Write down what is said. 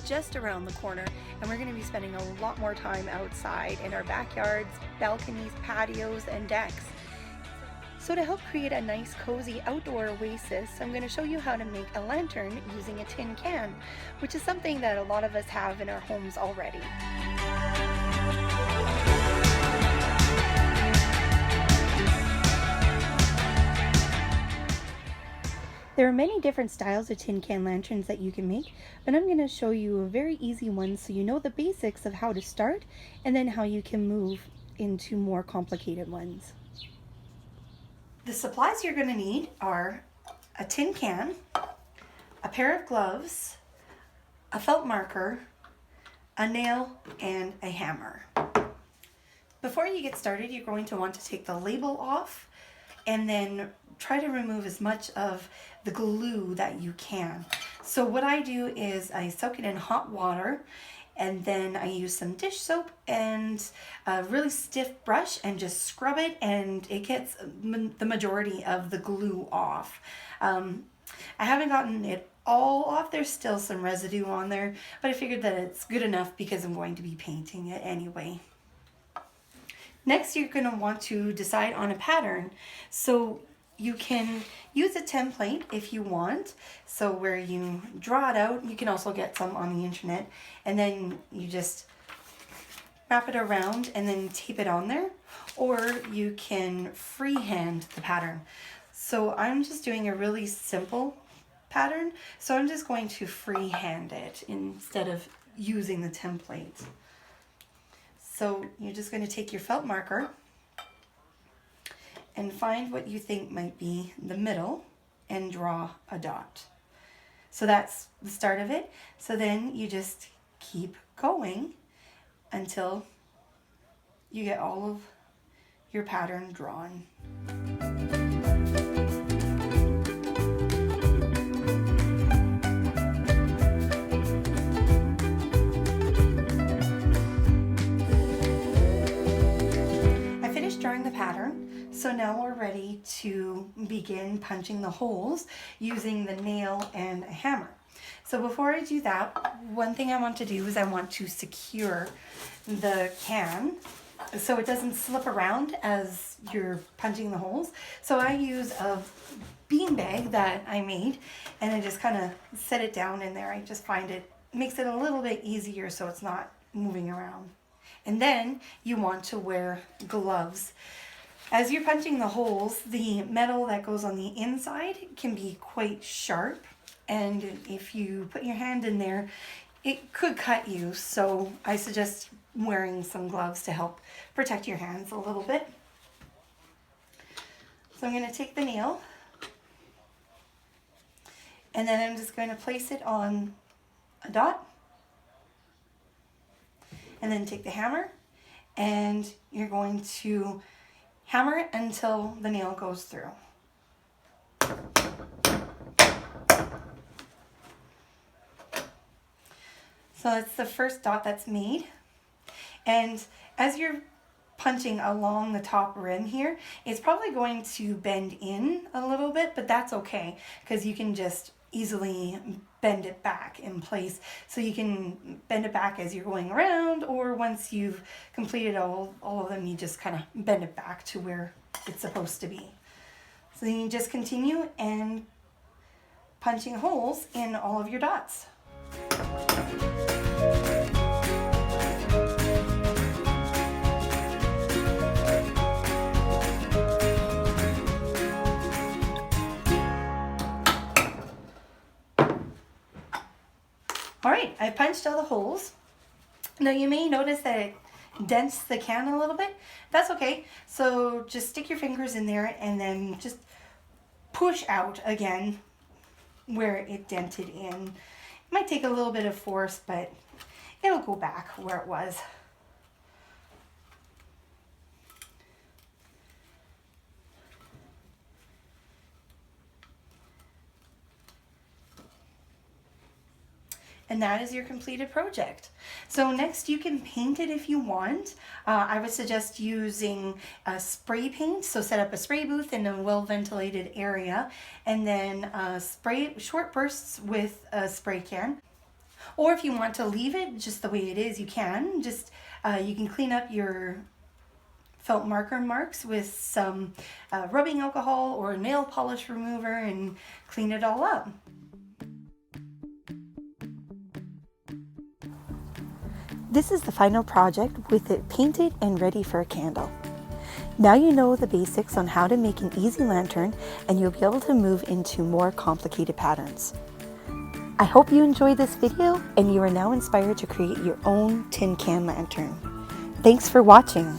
just around the corner, and we're going to be spending a lot more time outside in our backyards, balconies, patios, and decks. So to help create a nice cozy outdoor oasis, I'm going to show you how to make a lantern using a tin can, which is something that a lot of us have in our homes already. There are many different styles of tin can lanterns that you can make, but I'm going to show you a very easy one so you know the basics of how to start and then how you can move into more complicated ones. The supplies you're going to need are a tin can, a pair of gloves, a felt marker, a nail, and a hammer. Before you get started, you're going to want to take the label off and then try to remove as much of the glue that you can. So what I do is I soak it in hot water, and then I use some dish soap and a really stiff brush and just scrub it, and it gets the majority of the glue off. I haven't gotten it all off. There's still some residue on there, but I figured that it's good enough because I'm going to be painting it anyway. Next, you're going to want to decide on a pattern. So you can use a template if you want. So where you draw it out, you can also get some on the internet, and then you just wrap it around and then tape it on there. Or you can freehand the pattern. So I'm just doing a really simple pattern. So I'm just going to freehand it instead of using the template. So you're just going to take your felt marker and find what you think might be the middle and draw a dot. So that's the start of it. So then you just keep going until you get all of your pattern drawn. The pattern. So now we're ready to begin punching the holes using the nail and a hammer. So before I do that, one thing I want to do is I want to secure the can so it doesn't slip around as you're punching the holes. So I use a bean bag that I made, and I just kind of set it down in there. I just find it makes it a little bit easier so it's not moving around. And then you want to wear gloves. As you're punching the holes, the metal that goes on the inside can be quite sharp, and if you put your hand in there, it could cut you. So I suggest wearing some gloves to help protect your hands a little bit. So I'm going to take the nail, and then I'm just going to place it on a dot. And then take the hammer, and you're going to hammer it until the nail goes through. So that's the first dot that's made. And as you're punching along the top rim here, it's probably going to bend in a little bit, but that's okay because you can just easily bend it back in place. So you can bend it back as you're going around, or once you've completed all of them, you just kind of bend it back to where it's supposed to be. So then you just continue and punching holes in all of your dots. All right, I punched all the holes. Now you may notice that it dents the can a little bit. That's okay. So just stick your fingers in there and then just push out again where it dented in. It might take a little bit of force, but it'll go back where it was. And that is your completed project. So next you can paint it if you want. I would suggest using spray paint. So set up a spray booth in a well-ventilated area, and then spray short bursts with a spray can. Or if you want to leave it just the way it is, you can. Just you can clean up your felt marker marks with some rubbing alcohol or nail polish remover and clean it all up. This is the final project with it painted and ready for a candle. Now you know the basics on how to make an easy lantern, and you'll be able to move into more complicated patterns. I hope you enjoyed this video and you are now inspired to create your own tin can lantern. Thanks for watching.